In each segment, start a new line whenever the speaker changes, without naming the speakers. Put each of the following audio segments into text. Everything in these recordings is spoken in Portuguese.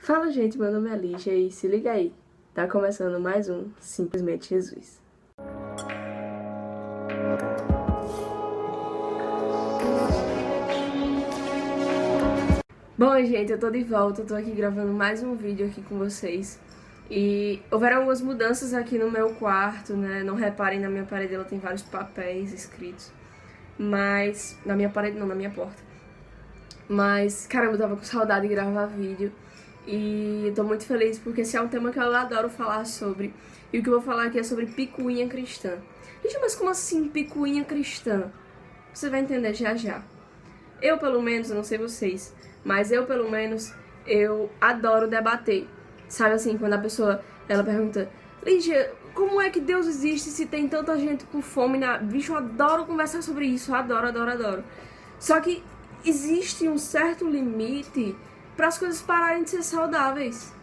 Fala, gente, meu nome é Lígia e se liga aí, tá começando mais um Simplesmente Jesus. Bom, gente, eu tô de volta, eu tô aqui gravando mais um vídeo aqui com vocês. E houveram algumas mudanças aqui no meu quarto, né? Não reparem, na minha parede ela tem vários papéis escritos. Mas... na minha parede não, na minha porta. Mas, caramba, eu tava com saudade de gravar vídeo. E eu tô muito feliz porque esse é um tema que eu adoro falar sobre. E o que eu vou falar aqui é sobre picuinha cristã. Gente, mas como assim picuinha cristã? Você vai entender já já. Eu, pelo menos, eu não sei vocês, mas eu, pelo menos, eu adoro debater. Sabe assim, quando a pessoa, ela pergunta: Lígia, como é que Deus existe se tem tanta gente com fome na... Bicho, eu adoro conversar sobre isso, eu adoro. Só que existe um certo limite para as coisas pararem de ser saudáveis.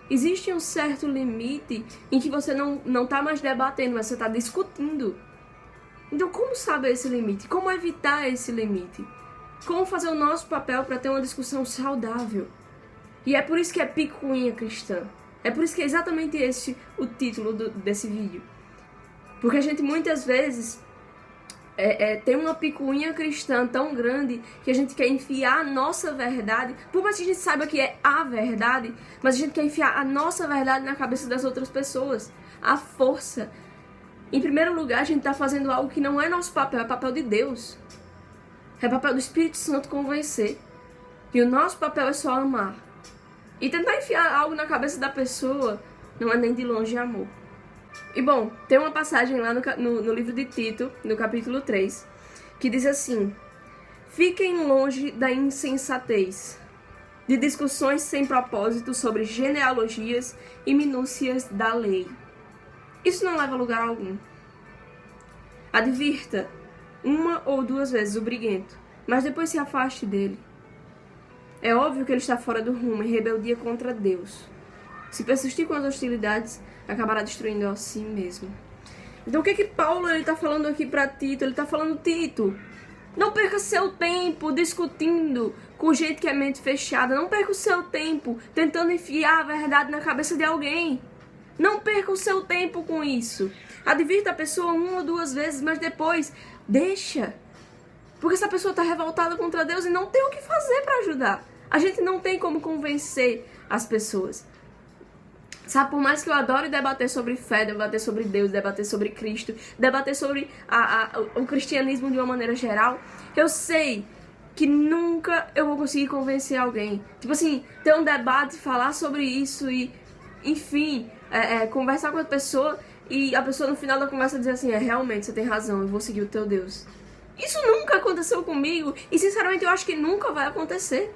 Existe um certo limite em que você não tá mais debatendo, mas você tá discutindo. Então, como saber esse limite? Como evitar esse limite? Como fazer o nosso papel para ter uma discussão saudável? E é por isso que é picuinha cristã. É por isso que é exatamente esse o título desse vídeo. Porque a gente muitas vezes tem uma picuinha cristã tão grande que a gente quer enfiar a nossa verdade, por mais que a gente saiba que é a verdade, mas a gente quer enfiar a nossa verdade na cabeça das outras pessoas. A força. Em primeiro lugar, a gente está fazendo algo que não é nosso papel, é papel de Deus. É papel do Espírito Santo convencer. E o nosso papel é só amar. E tentar enfiar algo na cabeça da pessoa não é nem de longe amor. E bom, tem uma passagem lá no livro de Tito, no capítulo 3, que diz assim: fiquem longe da insensatez, de discussões sem propósito sobre genealogias e minúcias da lei. Isso não leva a lugar algum. Advirta uma ou duas vezes o briguento, mas depois se afaste dele. É óbvio que ele está fora do rumo, em rebeldia contra Deus. Se persistir com as hostilidades, acabará destruindo a si mesmo. Então o que Paulo está falando aqui para Tito? Ele está falando: Tito, não perca seu tempo discutindo com gente que é mente fechada. Não perca o seu tempo tentando enfiar a verdade na cabeça de alguém. Não perca o seu tempo com isso. Advirta a pessoa uma ou duas vezes, mas depois deixa. Porque essa pessoa está revoltada contra Deus e não tem o que fazer para ajudar. A gente não tem como convencer as pessoas. Sabe, por mais que eu adore debater sobre fé, debater sobre Deus, debater sobre Cristo, debater sobre o cristianismo de uma maneira geral, eu sei que nunca eu vou conseguir convencer alguém. Tipo assim, ter um debate, falar sobre isso e, enfim, conversar com a pessoa e a pessoa no final da conversa dizer assim: realmente, você tem razão, eu vou seguir o teu Deus. Isso nunca aconteceu comigo e, sinceramente, eu acho que nunca vai acontecer.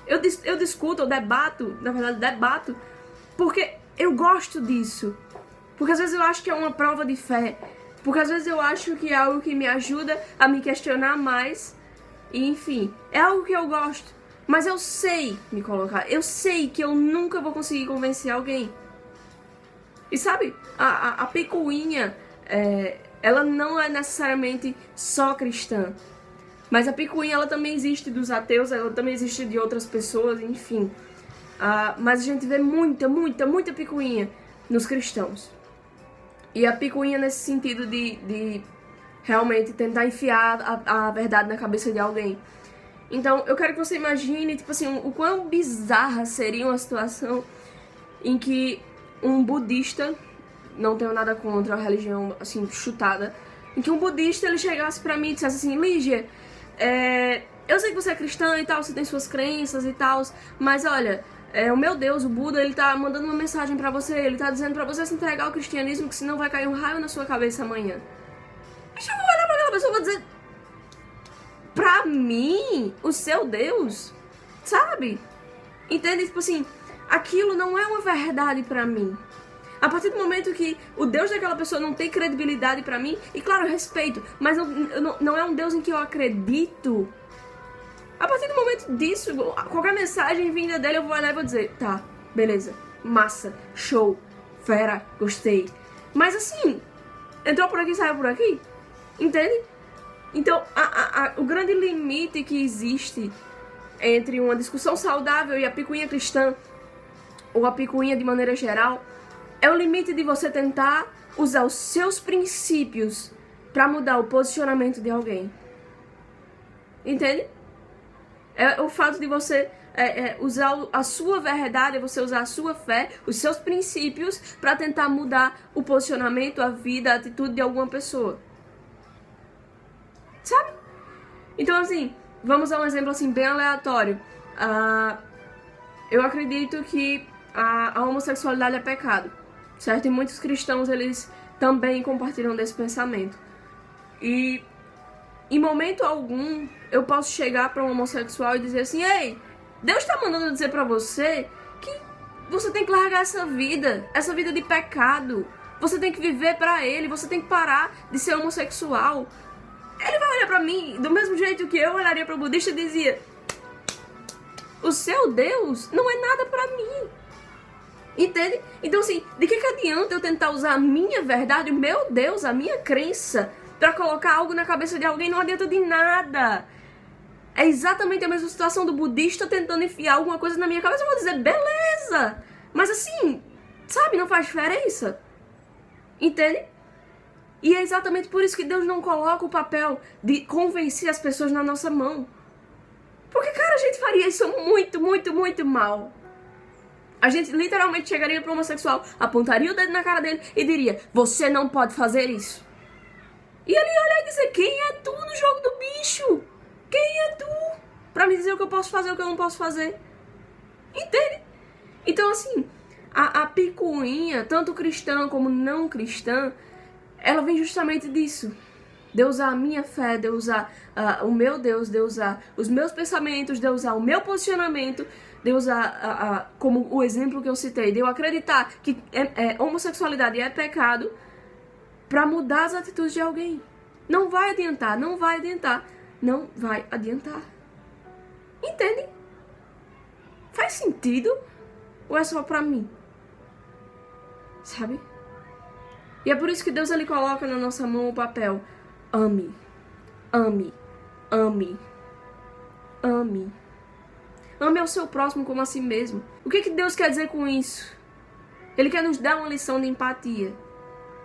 Eu discuto, eu debato, na verdade debato, porque eu gosto disso. Porque às vezes eu acho que é uma prova de fé. Porque às vezes eu acho que é algo que me ajuda a me questionar mais. E enfim, é algo que eu gosto. Mas eu sei me colocar, eu sei que eu nunca vou conseguir convencer alguém. E sabe, a picuinha, ela não é necessariamente só cristã. Mas a picuinha, ela também existe dos ateus, ela também existe de outras pessoas, enfim. Mas a gente vê muita picuinha nos cristãos. E a picuinha nesse sentido de realmente tentar enfiar a verdade na cabeça de alguém. Então, eu quero que você imagine, tipo assim, o quão bizarra seria uma situação em que um budista, não tenho nada contra a religião, assim, chutada, em que um budista, ele chegasse pra mim e dissesse assim: Lígia, eu sei que você é cristã e tal, você tem suas crenças e tal, mas olha, o meu Deus, o Buda, ele tá mandando uma mensagem pra você, ele tá dizendo pra você se entregar ao cristianismo, que senão vai cair um raio na sua cabeça amanhã. Bicho, eu vou olhar pra aquela pessoa e vou dizer: pra mim, o seu Deus, sabe? Entende? Tipo assim, aquilo não é uma verdade pra mim. A partir do momento que o Deus daquela pessoa não tem credibilidade pra mim, e claro, eu respeito, mas não é um Deus em que eu acredito. A partir do momento disso, qualquer mensagem vinda dele, eu vou olhar e vou dizer: tá, beleza, massa, show, fera, gostei. Mas assim, entrou por aqui, saiu por aqui, entende? Então, o grande limite que existe entre uma discussão saudável e a picuinha cristã, ou a picuinha de maneira geral, é o limite de você tentar usar os seus princípios para mudar o posicionamento de alguém. Entende? É o fato de você usar a sua verdade, é você usar a sua fé, os seus princípios para tentar mudar o posicionamento, a vida, a atitude de alguma pessoa. Sabe? Então, assim, vamos a um exemplo assim bem aleatório. Eu acredito que a homossexualidade é pecado, certo? E muitos cristãos, eles também compartilham desse pensamento. E em momento algum eu posso chegar para um homossexual e dizer assim: ei, Deus está mandando dizer para você que você tem que largar essa vida de pecado. Você tem que viver para Ele, você tem que parar de ser homossexual. Ele vai olhar para mim do mesmo jeito que eu olharia para o budista e dizia: o seu Deus não é nada para mim. Entende? Então, assim, de que adianta eu tentar usar a minha verdade, o meu Deus, a minha crença, para colocar algo na cabeça de alguém? Não adianta de nada. É exatamente a mesma situação do budista tentando enfiar alguma coisa na minha cabeça. Eu vou dizer, beleza, mas assim, sabe, não faz diferença. Entende? E é exatamente por isso que Deus não coloca o papel de convencer as pessoas na nossa mão. Porque, cara, a gente faria isso muito, muito, muito mal. A gente literalmente chegaria para o homossexual, apontaria o dedo na cara dele e diria: você não pode fazer isso. E ele ia olhar e dizer: quem é tu no jogo do bicho? Quem é tu pra me dizer o que eu posso fazer e o que eu não posso fazer? Entende? Então, assim, a picuinha, tanto cristã como não cristã, ela vem justamente disso. De usar a minha fé, de usar o meu Deus, de usar os meus pensamentos, de usar o meu posicionamento, de usar como o exemplo que eu citei, de eu acreditar que homossexualidade é pecado pra mudar as atitudes de alguém. Não vai adiantar, não vai adiantar, não vai adiantar. Entende? Faz sentido? Ou é só pra mim? Sabe? E é por isso que Deus ele coloca na nossa mão o papel: ame, ame, ame, ame. Ame ao seu próximo como a si mesmo. O que Deus quer dizer com isso? Ele quer nos dar uma lição de empatia.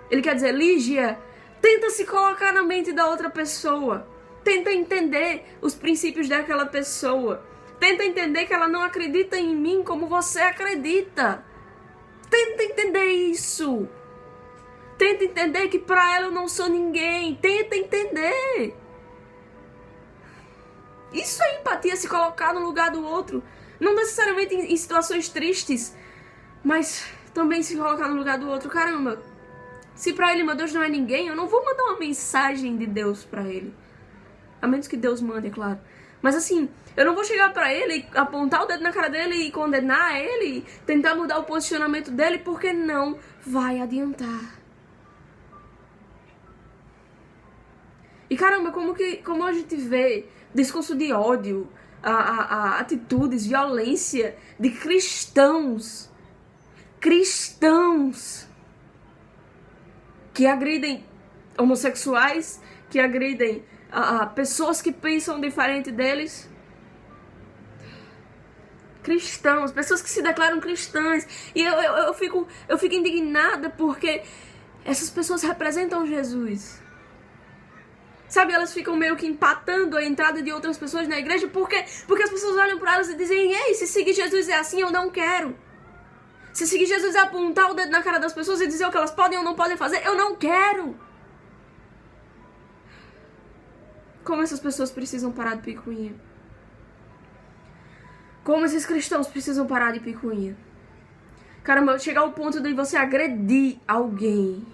Ele quer dizer: Lígia, tenta se colocar na mente da outra pessoa. Tenta entender os princípios daquela pessoa. Tenta entender que ela não acredita em mim como você acredita. Tenta entender isso. Tenta entender que pra ela eu não sou ninguém. Tenta entender. Isso é empatia, se colocar no lugar do outro. Não necessariamente em situações tristes, mas também se colocar no lugar do outro. Caramba, se pra ele meu Deus não é ninguém, eu não vou mandar uma mensagem de Deus pra ele. A menos que Deus mande, é claro. Mas assim, eu não vou chegar pra ele, apontar o dedo na cara dele e condenar ele, tentar mudar o posicionamento dele, porque não vai adiantar. E caramba, como a gente vê discurso de ódio, atitudes, violência de cristãos que agridem homossexuais, que agridem pessoas que pensam diferente deles. Cristãos, pessoas que se declaram cristãs. E eu fico indignada porque essas pessoas representam Jesus. Sabe, elas ficam meio que empatando a entrada de outras pessoas na igreja porque as pessoas olham para elas e dizem: ei, se seguir Jesus é assim, eu não quero. Se seguir Jesus é apontar o dedo na cara das pessoas e dizer o que elas podem ou não podem fazer, eu não quero. Como essas pessoas precisam parar de picuinha. Como esses cristãos precisam parar de picuinha. Caramba, chegar ao ponto de você agredir alguém.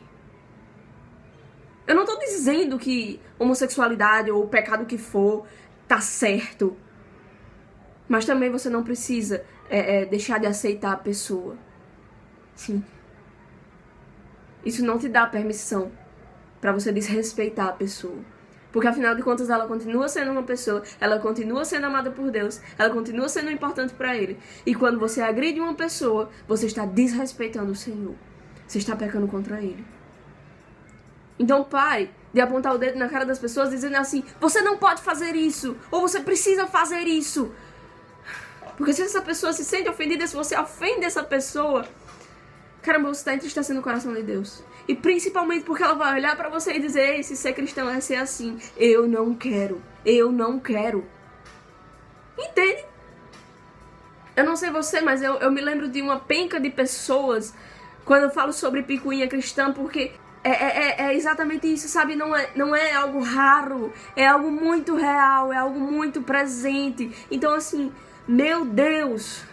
Eu não tô dizendo que homossexualidade ou o pecado que for tá certo. Mas também você não precisa deixar de aceitar a pessoa. Sim. Isso não te dá permissão pra você desrespeitar a pessoa. Porque afinal de contas ela continua sendo uma pessoa, ela continua sendo amada por Deus, ela continua sendo importante pra Ele. E quando você agride uma pessoa, você está desrespeitando o Senhor. Você está pecando contra Ele. Então pare de apontar o dedo na cara das pessoas dizendo assim: você não pode fazer isso, ou você precisa fazer isso. Porque se essa pessoa se sente ofendida, se você ofende essa pessoa, caramba, você está entristecendo o coração de Deus. E principalmente porque ela vai olhar pra você e dizer: ei, se ser cristão é ser assim. Eu não quero. Eu não quero. Entende? Eu não sei você, mas eu me lembro de uma penca de pessoas quando eu falo sobre picuinha cristã, porque é exatamente isso, sabe? Não é algo raro, é algo muito real, é algo muito presente. Então, assim, meu Deus,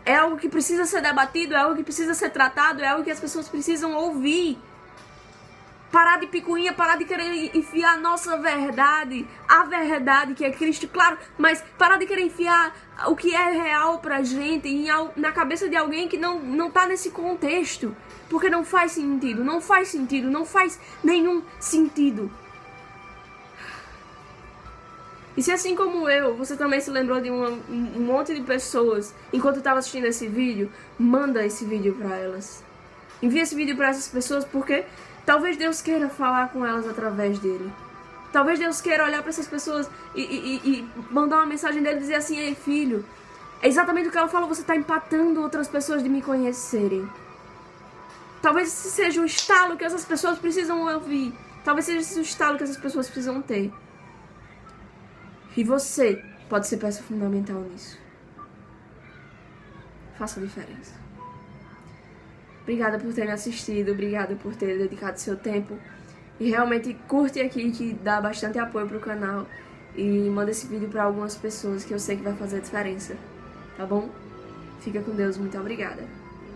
é algo que precisa ser debatido, é algo que precisa ser tratado, é algo que as pessoas precisam ouvir. Parar de picuinha, parar de querer enfiar a nossa verdade, a verdade que é Cristo, claro, mas parar de querer enfiar o que é real pra gente na cabeça de alguém que não tá nesse contexto. Porque não faz sentido, não faz sentido, não faz nenhum sentido. E se assim como eu, você também se lembrou de um monte de pessoas enquanto estava assistindo esse vídeo, manda esse vídeo pra elas. Envia esse vídeo pra essas pessoas porque talvez Deus queira falar com elas através dele. Talvez Deus queira olhar pra essas pessoas e mandar uma mensagem dele e dizer assim: ei, filho, é exatamente o que ela falou, você tá empatando outras pessoas de me conhecerem. Talvez esse seja um estalo que essas pessoas precisam ouvir. Talvez seja esse estalo que essas pessoas precisam ter. E você pode ser peça fundamental nisso. Faça a diferença. Obrigada por ter me assistido, obrigada por ter dedicado seu tempo. E realmente curte aqui, que dá bastante apoio pro canal. E manda esse vídeo pra algumas pessoas que eu sei que vai fazer a diferença. Tá bom? Fica com Deus, muito obrigada.